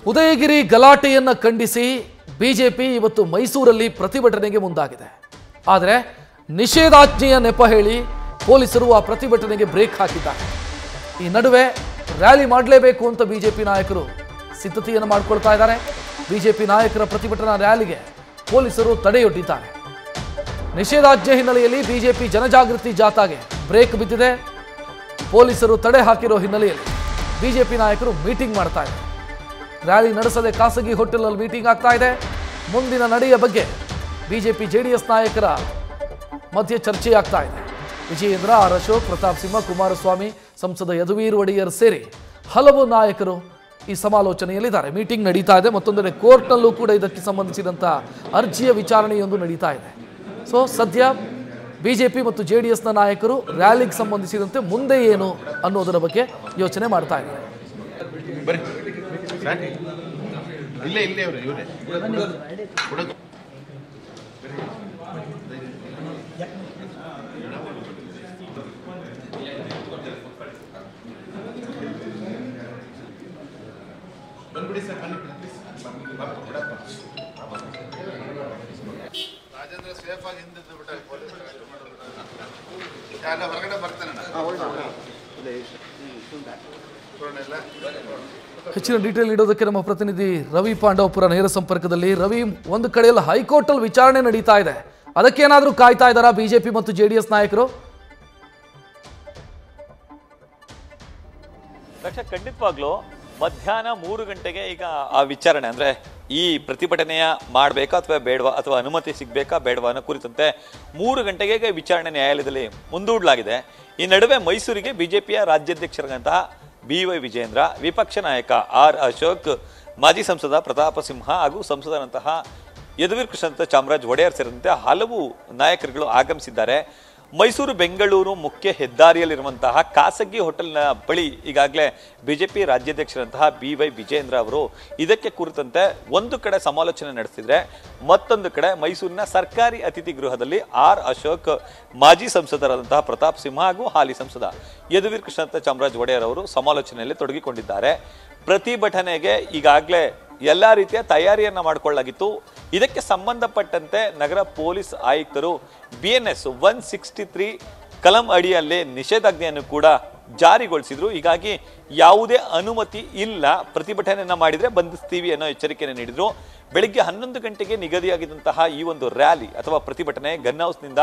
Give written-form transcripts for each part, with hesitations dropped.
ಉದಯಗಿರಿ ಗಲಾಟೆಯನ್ನು ಖಂಡಿಸಿ ಬಿಜೆಪಿ ಇವತ್ತು ಮೈಸೂರಲ್ಲಿ ಪ್ರತಿಭಟನೆಗೆ ಮುಂದಾಗಿದೆ. ಆದರೆ ನಿಷೇಧಾಜ್ಞೆಯ ನೆಪ ಹೇಳಿ ಪೊಲೀಸರು ಆ ಪ್ರತಿಭಟನೆಗೆ ಬ್ರೇಕ್ ಹಾಕಿದ್ದಾರೆ. ಈ ನಡುವೆ ರ್ಯಾಲಿ ಮಾಡಲೇಬೇಕು ಅಂತ ಬಿಜೆಪಿ ನಾಯಕರು ಸಿದ್ಧತೆಯನ್ನು ಮಾಡಿಕೊಳ್ತಾ ಇದ್ದಾರೆ. ಬಿಜೆಪಿ ನಾಯಕರ ಪ್ರತಿಭಟನಾ ರ್ಯಾಲಿಗೆ ಪೊಲೀಸರು ತಡೆಯೊಡ್ಡಿದ್ದಾರೆ. ನಿಷೇಧಾಜ್ಞೆ ಹಿನ್ನೆಲೆಯಲ್ಲಿ ಬಿಜೆಪಿ ಜನಜಾಗೃತಿ ಜಾಥಾಗೆ ಬ್ರೇಕ್ ಬಿದ್ದಿದೆ. ಪೊಲೀಸರು ತಡೆ ಹಾಕಿರೋ ಹಿನ್ನೆಲೆಯಲ್ಲಿ ಬಿಜೆಪಿ ನಾಯಕರು ಮೀಟಿಂಗ್ ಮಾಡ್ತಾ ಇದ್ದಾರೆ. ರ್ಯಾಲಿ ನಡೆಸದೆ ಖಾಸಗಿ ಹೋಟೆಲ್ನಲ್ಲಿ ಮೀಟಿಂಗ್ ಆಗ್ತಾ ಇದೆ. ಮುಂದಿನ ನಡೆಯ ಬಗ್ಗೆ ಬಿಜೆಪಿ ಜೆಡಿಎಸ್ ನಾಯಕರ ಮಧ್ಯೆ ಚರ್ಚೆಯಾಗ್ತಾ ಇದೆ. ವಿಜಯೇಂದ್ರ, ಆರ್ ಅಶೋಕ್, ಪ್ರತಾಪ್ ಸಿಂಹ, ಕುಮಾರಸ್ವಾಮಿ, ಸಂಸದ ಯದುವೀರ್ ಒಡೆಯರ್ ಸೇರಿ ಹಲವು ನಾಯಕರು ಈ ಸಮಾಲೋಚನೆಯಲ್ಲಿದ್ದಾರೆ. ಮೀಟಿಂಗ್ ನಡೀತಾ ಇದೆ. ಮತ್ತೊಂದೆಡೆ ಕೋರ್ಟ್ನಲ್ಲೂ ಕೂಡ ಇದಕ್ಕೆ ಸಂಬಂಧಿಸಿದಂಥ ಅರ್ಜಿಯ ವಿಚಾರಣೆಯೊಂದು ನಡೀತಾ ಇದೆ. ಸೊ ಸದ್ಯ ಬಿಜೆಪಿ ಮತ್ತು ಜೆಡಿಎಸ್ನ ನಾಯಕರು ರ್ಯಾಲಿಗೆ ಸಂಬಂಧಿಸಿದಂತೆ ಮುಂದೆ ಏನು ಅನ್ನೋದರ ಬಗ್ಗೆ ಯೋಚನೆ ಮಾಡ್ತಾ ಇದ್ದಾರೆ. ರಾಜೇಂದ್ರ ಸೇಫ್ ಆಗಿ ಹಿಂದಿದ್ದು ಬಿಟ್ಟ ಹೊರಗಡೆ ಬರ್ತಾನೆ. ಹೆಚ್ಚಿನ ಡೀಟೇಲ್ ನೀಡೋದಕ್ಕೆ ನಮ್ಮ ಪ್ರತಿನಿಧಿ ರವಿ ಪಾಂಡವಪುರ ನೇರ ಸಂಪರ್ಕದಲ್ಲಿ. ರವಿ, ಒಂದು ಕಡೆಯಲ್ಲಿ ಹೈಕೋರ್ಟ್ ಅಲ್ಲಿ ವಿಚಾರಣೆ ನಡೀತಾ ಇದೆ, ಅದಕ್ಕೇನಾದ್ರೂ ಕಾಯ್ತಾ ಇದ್ದಾರಾ ಬಿಜೆಪಿ ಮತ್ತು ಜೆಡಿಎಸ್ ನಾಯಕರು? ಖಂಡಿತವಾಗ್ಲೂ ಮಧ್ಯಾಹ್ನ 3 ಗಂಟೆಗೆ ಈಗ ಆ ವಿಚಾರಣೆ ಅಂದ್ರೆ ಈ ಪ್ರತಿಭಟನೆಯ ಮಾಡಬೇಕಾ ಅಥವಾ ಬೇಡವಾ ಅಥವಾ ಅನುಮತಿ ಸಿಗಬೇಕಾ ಬೇಡವಾ ಅನ್ನೋ ಕುರಿತಂತೆ 3 ಗಂಟೆಗೆ ವಿಚಾರಣೆ ನ್ಯಾಯಾಲಯದಲ್ಲಿ ಮುಂದೂಡಲಾಗಿದೆ. ಈ ನಡುವೆ ಮೈಸೂರಿಗೆ ಬಿಜೆಪಿಯ ರಾಜ್ಯಾಧ್ಯಕ್ಷರಾದಂತಹ BY ವಿಜಯೇಂದ್ರ, ವಿಪಕ್ಷ ನಾಯಕ ಆರ್ ಅಶೋಕ್, ಮಾಜಿ ಸಂಸದ ಪ್ರತಾಪ ಸಿಂಹ ಹಾಗೂ ಸಂಸದರಂತಹ ಯದುವೀರ್ ಕೃಷ್ಣದತ್ತ ಚಾಮರಾಜ ಒಡೆಯರ್ ಸೇರಿದಂತೆ ಹಲವು ನಾಯಕರುಗಳು ಆಗಮಿಸಿದ್ದಾರೆ. ಮೈಸೂರು ಬೆಂಗಳೂರು ಮುಖ್ಯ ಹೆದ್ದಾರಿಯಲ್ಲಿರುವಂತಹ ಖಾಸಗಿ ಹೋಟೆಲ್ನ ಬಳಿ ಈಗಾಗಲೇ ಬಿಜೆಪಿ ರಾಜ್ಯಾಧ್ಯಕ್ಷರಂತಹ BY ವಿಜಯೇಂದ್ರ ಅವರು ಇದಕ್ಕೆ ಕುರಿತಂತೆ ಒಂದು ಕಡೆ ಸಮಾಲೋಚನೆ ನಡೆಸಿದ್ರೆ, ಮತ್ತೊಂದು ಕಡೆ ಮೈಸೂರಿನ ಸರ್ಕಾರಿ ಅತಿಥಿ ಗೃಹದಲ್ಲಿ ಆರ್ ಅಶೋಕ್, ಮಾಜಿ ಸಂಸದರಾದಂತಹ ಪ್ರತಾಪ್ ಸಿಂಹ ಹಾಗೂ ಹಾಲಿ ಸಂಸದ ಯದುವೀರ್ ಕೃಷ್ಣದತ್ತ ಚಾಮರಾಜ ಒಡೆಯರ್ ಅವರು ಸಮಾಲೋಚನೆಯಲ್ಲಿ ತೊಡಗಿಕೊಂಡಿದ್ದಾರೆ. ಪ್ರತಿಭಟನೆಗೆ ಈಗಾಗಲೇ ಎಲ್ಲ ರೀತಿಯ ತಯಾರಿಯನ್ನ ಮಾಡಿಕೊಳ್ಳಲಾಗಿತ್ತು. ಇದಕ್ಕೆ ಸಂಬಂಧಪಟ್ಟಂತೆ ನಗರ ಪೊಲೀಸ್ ಆಯುಕ್ತರು BNS 163 ಕಲಂ ಅಡಿಯಲ್ಲಿ ನಿಷೇಧಾಜ್ಞೆಯನ್ನು ಕೂಡ ಜಾರಿಗೊಳಿಸಿದ್ರು. ಹೀಗಾಗಿ ಯಾವುದೇ ಅನುಮತಿ ಇಲ್ಲ, ಪ್ರತಿಭಟನೆಯನ್ನ ಮಾಡಿದ್ರೆ ಬಂಧಿಸ್ತೀವಿ ಅನ್ನೋ ಎಚ್ಚರಿಕೆಯನ್ನು ನೀಡಿದ್ರು. ಬೆಳಿಗ್ಗೆ 11 ಗಂಟೆಗೆ ನಿಗದಿಯಾಗಿದ್ದಂತಹ ಈ ಒಂದು ರ್ಯಾಲಿ ಅಥವಾ ಪ್ರತಿಭಟನೆ ಗನ್ ಹೌಸ್ನಿಂದ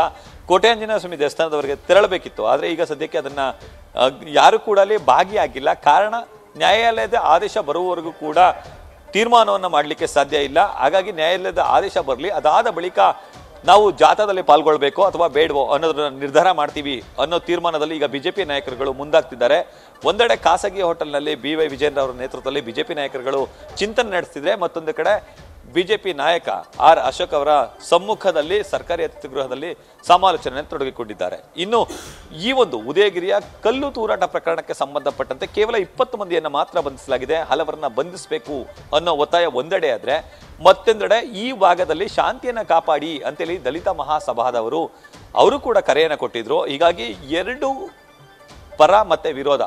ಕೋಟೆ ಆಂಜನೇಯ ಸ್ವಾಮಿ ದೇವಸ್ಥಾನದವರೆಗೆ ತೆರಳಬೇಕಿತ್ತು. ಆದರೆ ಈಗ ಸದ್ಯಕ್ಕೆ ಅದನ್ನ ಯಾರು ಕೂಡ ಅಲ್ಲಿ ಭಾಗಿಯಾಗಿಲ್ಲ. ಕಾರಣ, ನ್ಯಾಯಾಲಯದ ಆದೇಶ ಬರುವವರೆಗೂ ಕೂಡ ತೀರ್ಮಾನವನ್ನು ಮಾಡಲಿಕ್ಕೆ ಸಾಧ್ಯ ಇಲ್ಲ. ಹಾಗಾಗಿ ನ್ಯಾಯಾಲಯದ ಆದೇಶ ಬರಲಿ, ಅದಾದ ಬಳಿಕ ನಾವು ಜಾಥಾದಲ್ಲಿ ಪಾಲ್ಗೊಳ್ಬೇಕು ಅಥವಾ ಬೇಡವೋ ಅನ್ನೋದನ್ನ ನಿರ್ಧಾರ ಮಾಡ್ತೀವಿ ಅನ್ನೋ ತೀರ್ಮಾನದಲ್ಲಿ ಈಗ ಬಿಜೆಪಿ ನಾಯಕರುಗಳು ಮುಂದಾಗ್ತಿದ್ದಾರೆ. ಒಂದೆಡೆ ಖಾಸಗಿ ಹೋಟೆಲ್ನಲ್ಲಿ BY ವಿಜಯೇಂದ್ರ ಅವರ ನೇತೃತ್ವದಲ್ಲಿ ಬಿಜೆಪಿ ನಾಯಕರುಗಳು ಚಿಂತನೆ ನಡೆಸ್ತಿದ್ರೆ, ಮತ್ತೊಂದು ಕಡೆ ಬಿಜೆಪಿ ನಾಯಕ ಆರ್ ಅಶೋಕ್ ಅವರ ಸಮ್ಮುಖದಲ್ಲಿ ಸರ್ಕಾರಿ ಅತಿಥಿ ಗೃಹದಲ್ಲಿ ಸಮಾಲೋಚನೆ ತೊಡಗಿಕೊಂಡಿದ್ದಾರೆ. ಇನ್ನು ಈ ಒಂದು ಉದಯಗಿರಿಯ ಕಲ್ಲು ತೂರಾಟ ಪ್ರಕರಣಕ್ಕೆ ಸಂಬಂಧಪಟ್ಟಂತೆ ಕೇವಲ 20 ಮಂದಿಯನ್ನ ಮಾತ್ರ ಬಂಧಿಸಲಾಗಿದೆ. ಹಲವರನ್ನ ಬಂಧಿಸಬೇಕು ಅನ್ನೋ ಒತ್ತಾಯ ಒಂದೆಡೆ ಆದ್ರೆ, ಮತ್ತೊಂದೆಡೆ ಈ ಭಾಗದಲ್ಲಿ ಶಾಂತಿಯನ್ನ ಕಾಪಾಡಿ ಅಂತೇಳಿ ದಲಿತ ಮಹಾಸಭಾದವರು ಅವರು ಕೂಡ ಕರೆಯನ್ನ ಕೊಟ್ಟಿದ್ರು. ಹೀಗಾಗಿ ಎರಡು ಪರ ಮತ್ತೆ ವಿರೋಧ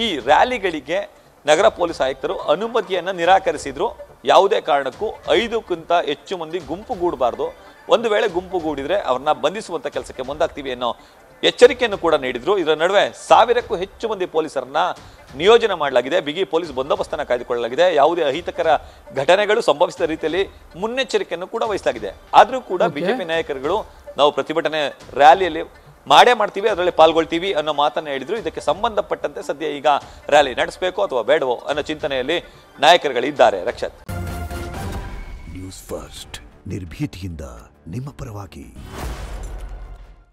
ಈ ರ್ಯಾಲಿಗಳಿಗೆ ನಗರ ಪೊಲೀಸ್ ಆಯುಕ್ತರು ಅನುಮತಿಯನ್ನ ನಿರಾಕರಿಸಿದ್ರು. ಯಾವುದೇ ಕಾರಣಕ್ಕೂ 5ಕ್ಕಿಂತ ಹೆಚ್ಚು ಮಂದಿ ಗುಂಪುಗೂಡಬಾರ್ದು, ಒಂದು ವೇಳೆ ಗುಂಪುಗೂಡಿದ್ರೆ ಅವ್ರನ್ನ ಬಂಧಿಸುವಂತ ಕೆಲಸಕ್ಕೆ ಮುಂದಾಗ್ತೀವಿ ಅನ್ನೋ ಎಚ್ಚರಿಕೆಯನ್ನು ಕೂಡ ನೀಡಿದ್ರು. ಇದರ ನಡುವೆ 1000ಕ್ಕೂ ಹೆಚ್ಚು ಮಂದಿ ಪೊಲೀಸರನ್ನ ನಿಯೋಜನೆ ಮಾಡಲಾಗಿದೆ. ಬಿಗಿ ಪೊಲೀಸ್ ಬಂದೋಬಸ್ತನ್ನು ಕಾಯ್ದುಕೊಳ್ಳಲಾಗಿದೆ. ಯಾವುದೇ ಅಹಿತಕರ ಘಟನೆಗಳು ಸಂಭವಿಸಿದ ರೀತಿಯಲ್ಲಿ ಮುನ್ನೆಚ್ಚರಿಕೆಯನ್ನು ಕೂಡ ವಹಿಸಲಾಗಿದೆ. ಆದ್ರೂ ಕೂಡ ಬಿಜೆಪಿ ನಾಯಕರುಗಳು ನಾವು ಪ್ರತಿಭಟನೆ ರ್ಯಾಲಿಯಲ್ಲಿ ಮಾಡೇ ಮಾಡ್ತೀವಿ, ಅದರಲ್ಲಿ ಪಾಲ್ಗೊಳ್ತೀವಿ ಅನ್ನೋ ಮಾತನ್ನ ಹೇಳಿದ್ರು. ಇದಕ್ಕೆ ಸಂಬಂಧಪಟ್ಟಂತೆ ಸದ್ಯ ಈಗ ರ್ಯಾಲಿ ನಡೆಸಬೇಕು ಅಥವಾ ಬೇಡವೋ ಅನ್ನೋ ಚಿಂತನೆಯಲ್ಲಿ ನಾಯಕರುಗಳಿದ್ದಾರೆ. ರಕ್ಷತ್, ನ್ಯೂಸ್ ಫಸ್ಟ್, ನಿರ್ಭೀತಿಯಿಂದ ನಿಮ್ಮ ಪರವಾಗಿ.